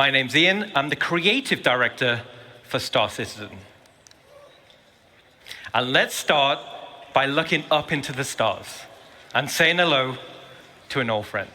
My name's Ian. I'm the creative director for Star Citizen. And let's start by looking up into the stars and saying hello to an old friend.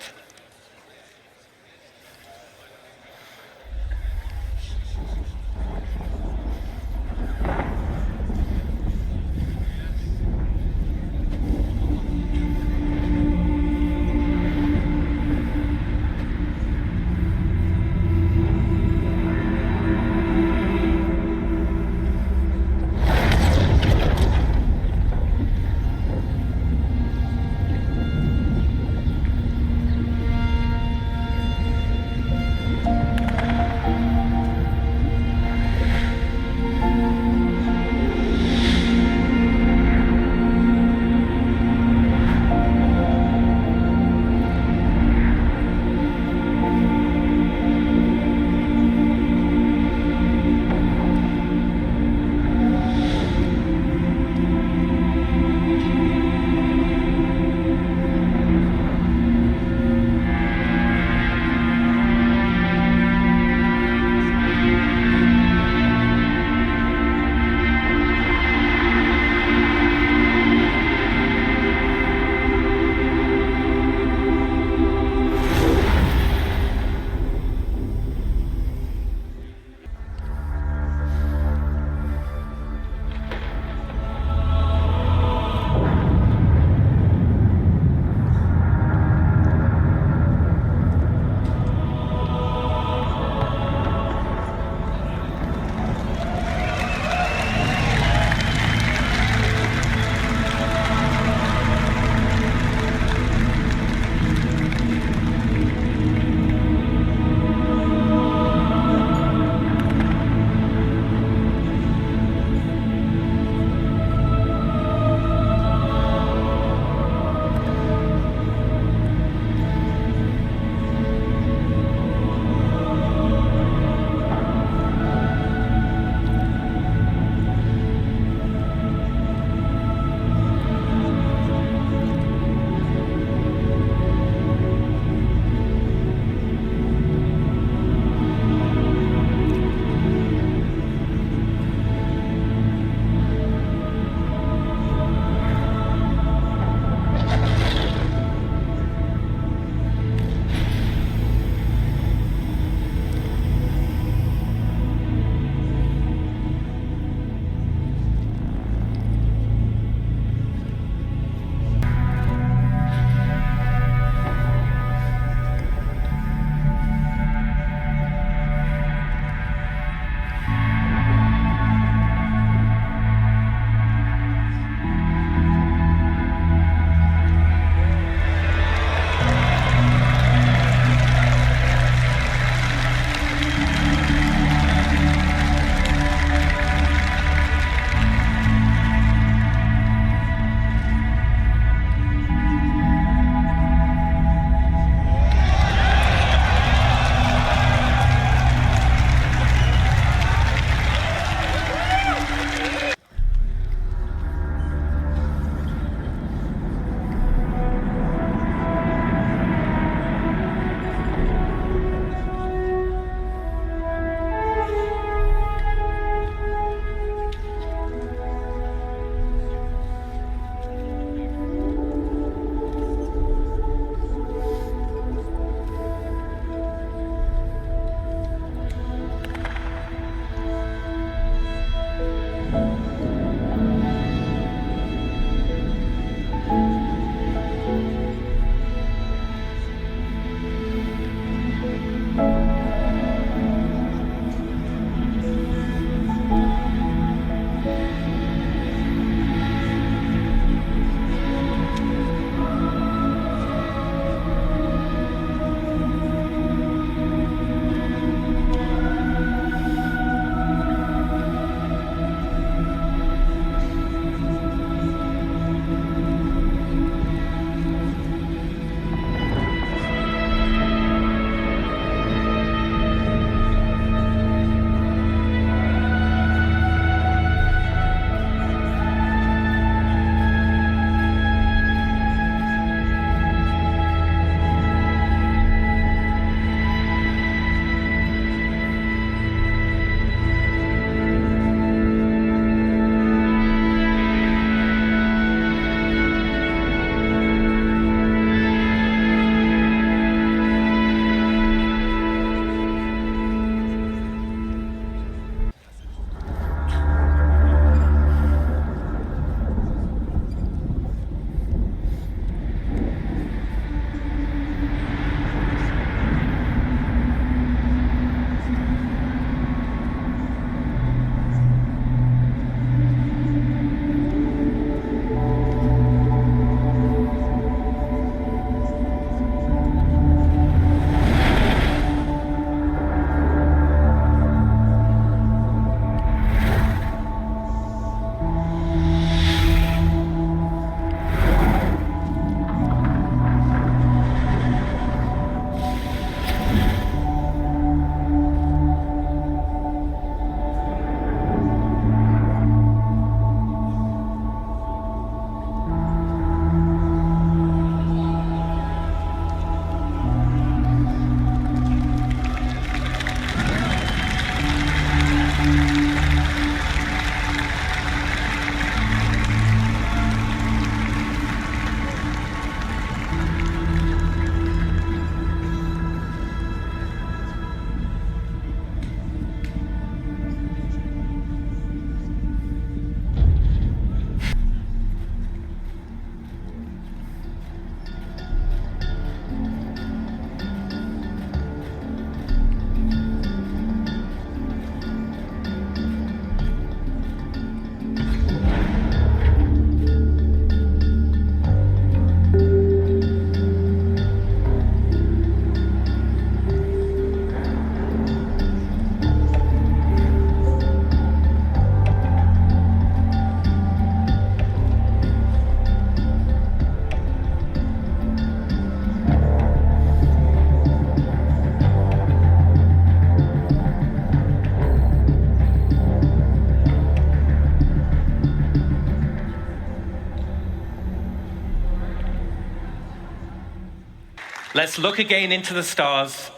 let's look again into the stars,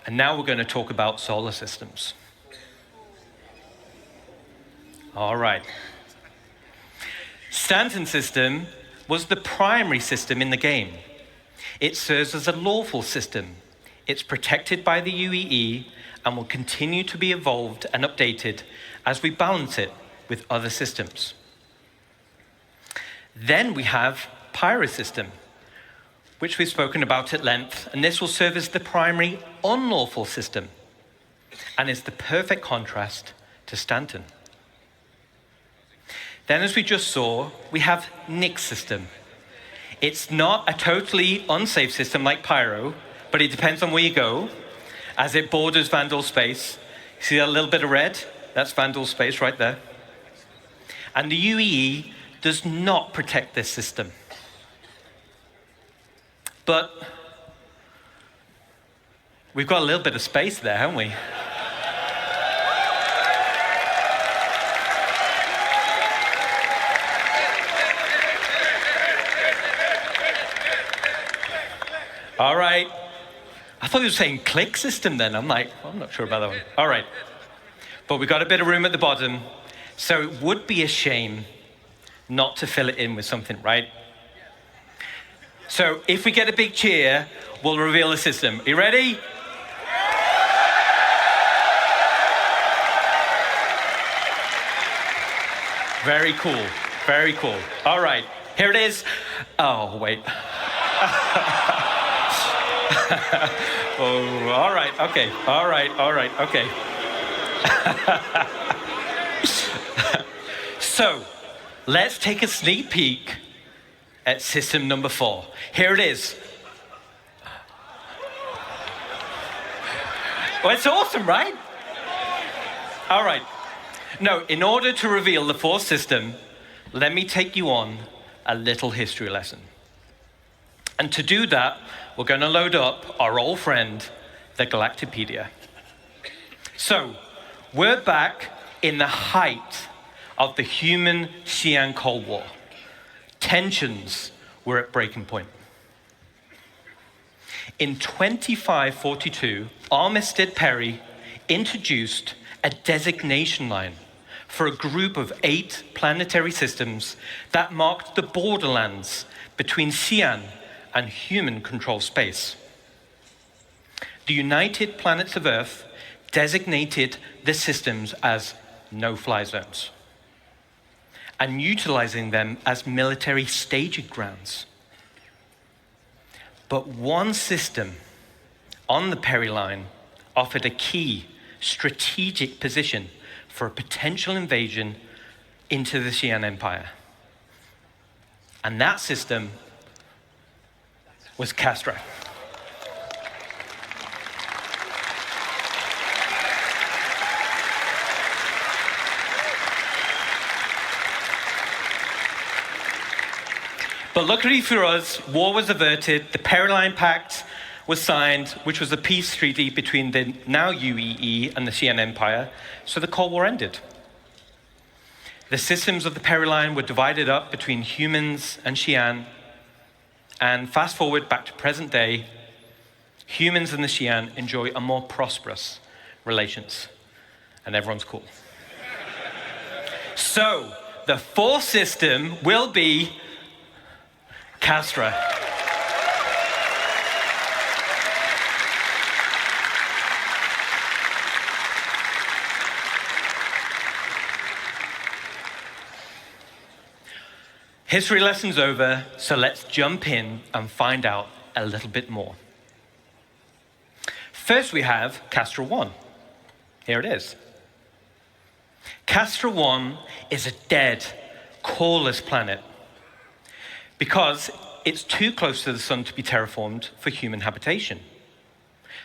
and now we're going to talk about solar systems. All right. Stanton's system was the primary system in the game. It serves as a lawful system. It's protected by the UEE and will continue to be evolved and updated as we balance it with other systems. Then we have Pyro system, which we've spoken about at length, and this will serve as the primary unlawful system and is the perfect contrast to Stanton. Then, as we just saw, we have Nick's system. It's not a totally unsafe system like Pyro, but it depends on where you go, as it borders Vandal space. See that little bit of red? That's Vandal space right there. And the UEE does not protect this system. But we've got a little bit of space there, haven't we? All right. I thought you were saying click system then. I'm like, well, I'm not sure about that one. All right. But we've got a bit of room at the bottom, so it would be a shame not to fill it in with something, right? So if we get a big cheer, we'll reveal the system. Are you ready? Very cool. Very cool. All right. Here it is. Oh, wait. Oh, all right, okay, all right, okay. So, let's take a sneak peek at system number 4. Here it is. Well, it's awesome, right? All right. No, in order to reveal the 4th system, let me take you on a little history lesson. And to do that, we're going to load up our old friend, the Galactipedia. So, we're back in the height of the human-Xi'an Cold War. Tensions were at breaking point. In 2542, Armistead Perry introduced a designation line for a group of 8 planetary systems that marked the borderlands between Xi'an and human-controlled space. The United Planets of Earth designated the systems as no-fly zones and utilizing them as military staging grounds. But one system on the Perry line offered a key strategic position for a potential invasion into the Xi'an Empire. And that system was Castra. But luckily for us, war was averted, the Perry-Line Pact was signed, which was a peace treaty between the now UEE and the Xi'an Empire, so the Cold War ended. The systems of the Perry-Line were divided up between humans and Xi'an, and fast forward back to present day, humans and the Xi'an enjoy a more prosperous relations, and everyone's cool. So, the 4th system will be Castra. History lesson's over, so let's jump in and find out a little bit more. First we have Castra 1. Here it is. Castra 1 is a dead, coreless planet because it's too close to the sun to be terraformed for human habitation.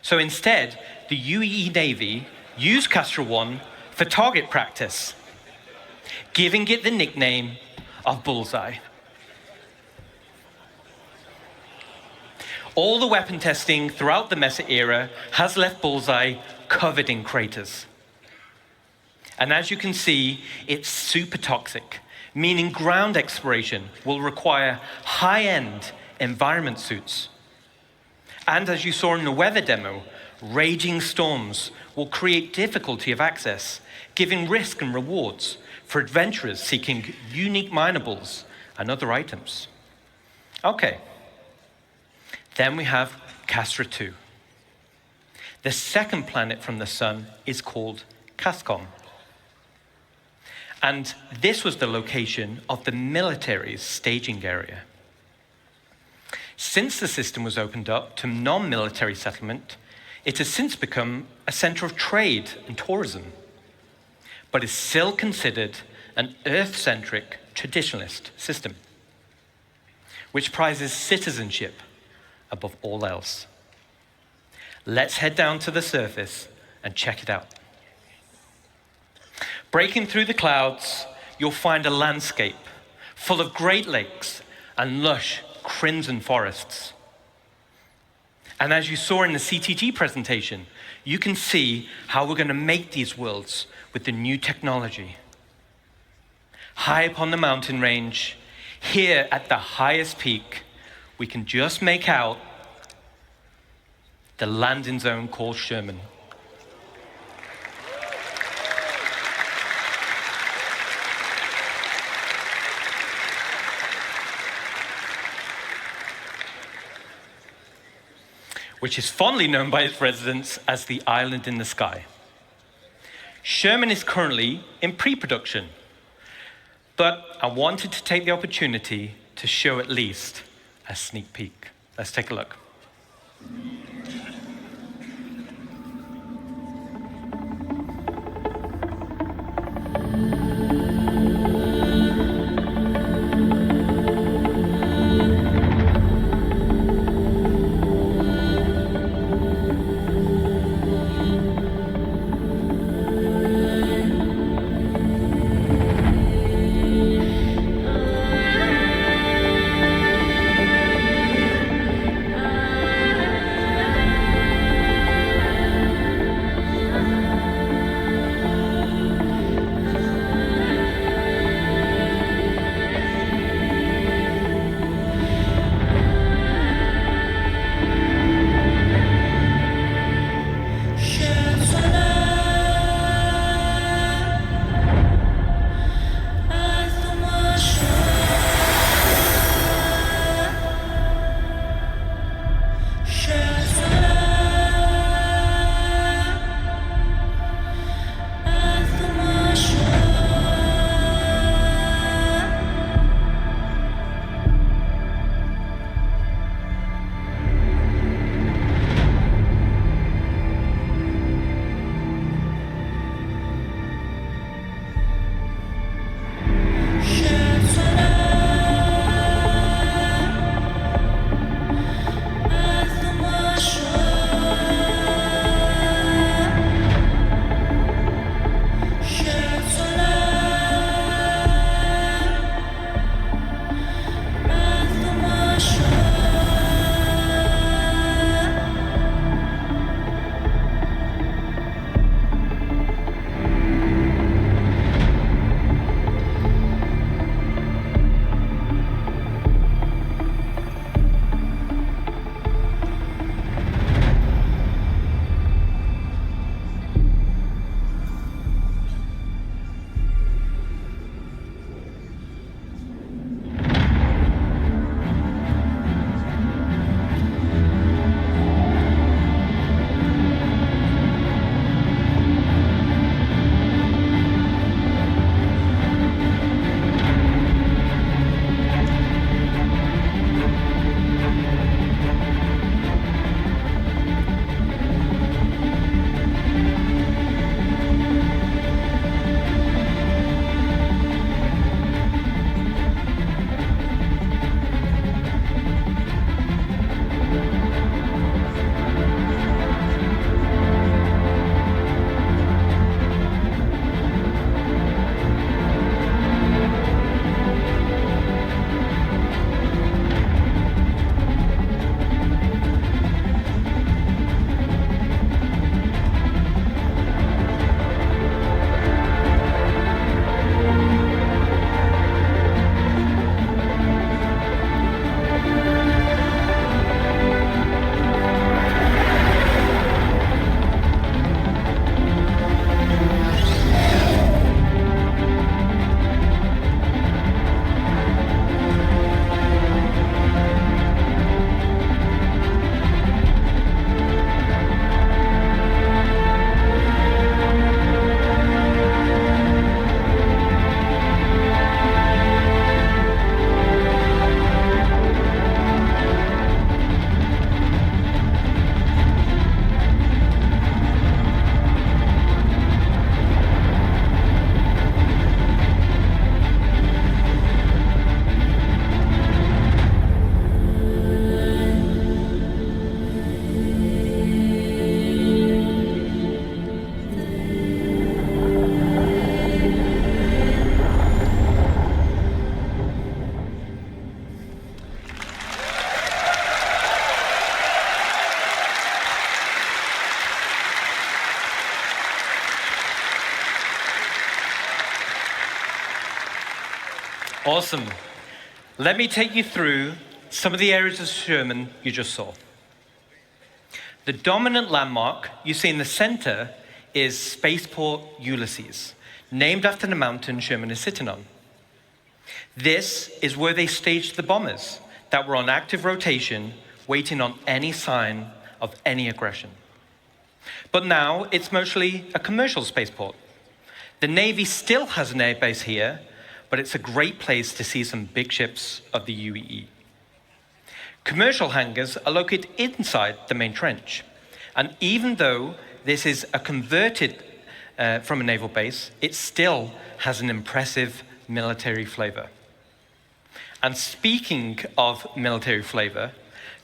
So instead, the UEE Navy used Castra 1 for target practice, giving it the nickname of Bullseye. All the weapon testing throughout the Mesa era has left Bullseye covered in craters. And as you can see, it's super toxic, meaning ground exploration will require high-end environment suits. And as you saw in the weather demo, raging storms will create difficulty of access, giving risk and rewards for adventurers seeking unique minables and other items. Okay, then we have Castra 2. The second planet from the sun is called Cascom. And this was the location of the military's staging area. Since the system was opened up to non-military settlement, it has since become a center of trade and tourism, but is still considered an Earth-centric traditionalist system, which prizes citizenship above all else. Let's head down to the surface and check it out. Breaking through the clouds, you'll find a landscape full of great lakes and lush crimson forests. And as you saw in the CTG presentation, you can see how we're going to make these worlds with the new technology. High up on the mountain range, here at the highest peak, we can just make out the landing zone called Sherman. Which is fondly known by its residents as the island in the sky. Sherman is currently in pre-production, but I wanted to take the opportunity to show at least a sneak peek. Let's take a look. Awesome. Let me take you through some of the areas of Sherman you just saw. The dominant landmark you see in the center is Spaceport Ulysses, named after the mountain Sherman is sitting on. This is where they staged the bombers that were on active rotation, waiting on any sign of any aggression. But now it's mostly a commercial spaceport. The Navy still has an airbase here, but it's a great place to see some big ships of the UEE. Commercial hangars are located inside the main trench. And even though this is a converted from a naval base, it still has an impressive military flavor. And speaking of military flavor,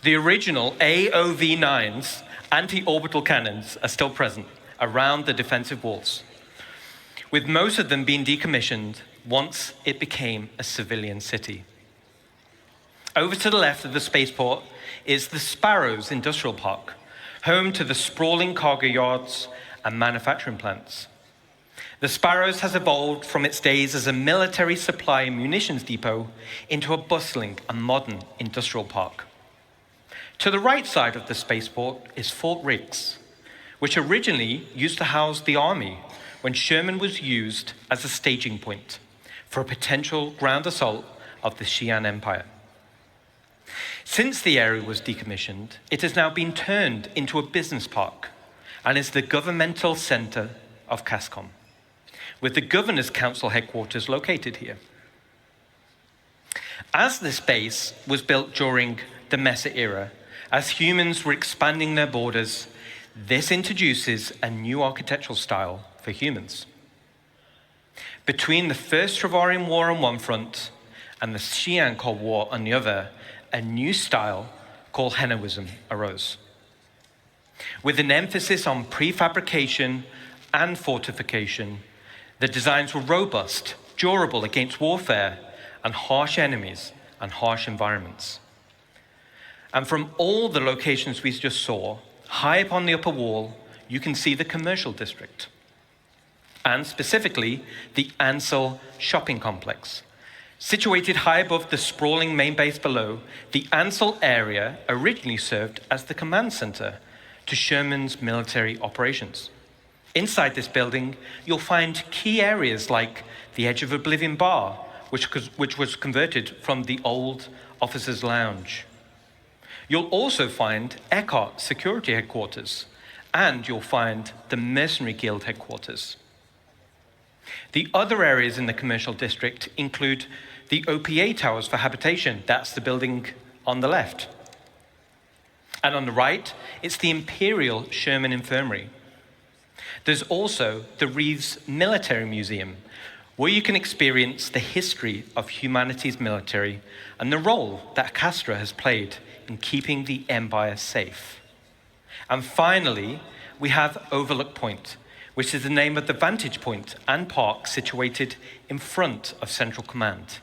the original AOV-9s anti-orbital cannons are still present around the defensive walls, with most of them being decommissioned once it became a civilian city. Over to the left of the spaceport is the Sparrows Industrial Park, home to the sprawling cargo yards and manufacturing plants. The Sparrows has evolved from its days as a military supply and munitions depot into a bustling and modern industrial park. To the right side of the spaceport is Fort Riggs, which originally used to house the Army when Sherman was used as a staging point for a potential ground assault of the Xi'an Empire. Since the area was decommissioned, it has now been turned into a business park and is the governmental center of CASCOM, with the Governor's Council headquarters located here. As this base was built during the Mesa era, as humans were expanding their borders, this introduces a new architectural style for humans. Between the First Travarian War on one front and the Xi'an Cold War on the other, a new style called Henoism arose. With an emphasis on prefabrication and fortification, the designs were robust, durable against warfare and harsh enemies and harsh environments. And from all the locations we just saw, high up on the upper wall, you can see the commercial district, and specifically the Ansel shopping complex. Situated high above the sprawling main base below, the Ansel area originally served as the command center to Sherman's military operations. Inside this building, you'll find key areas like the Edge of Oblivion Bar, which was converted from the old officers' lounge. You'll also find Eckhart Security Headquarters, and you'll find the Mercenary Guild Headquarters. The other areas in the commercial district include the OPA towers for habitation. That's the building on the left. And on the right, it's the Imperial Sherman Infirmary. There's also the Reeves Military Museum, where you can experience the history of humanity's military and the role that Castra has played in keeping the Empire safe. And finally, we have Overlook Point, which is the name of the vantage point and park situated in front of Central Command,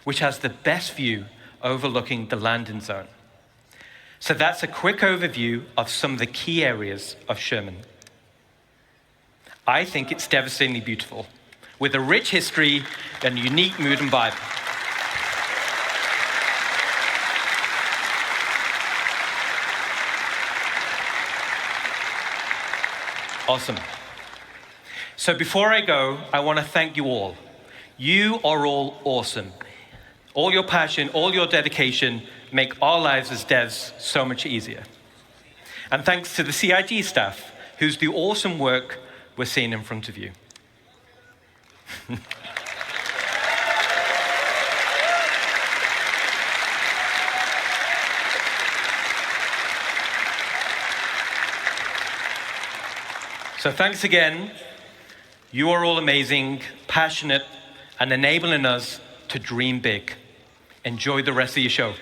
which has the best view overlooking the landing zone. So that's a quick overview of some of the key areas of Sherman. I think it's devastatingly beautiful, with a rich history and unique mood and vibe. Awesome. So before I go, I want to thank you all. You are all awesome. All your passion, all your dedication make our lives as devs so much easier. And thanks to the CIG staff, who's the awesome work we're seeing in front of you. So thanks again. You are all amazing, passionate, and enabling us to dream big. Enjoy the rest of your show.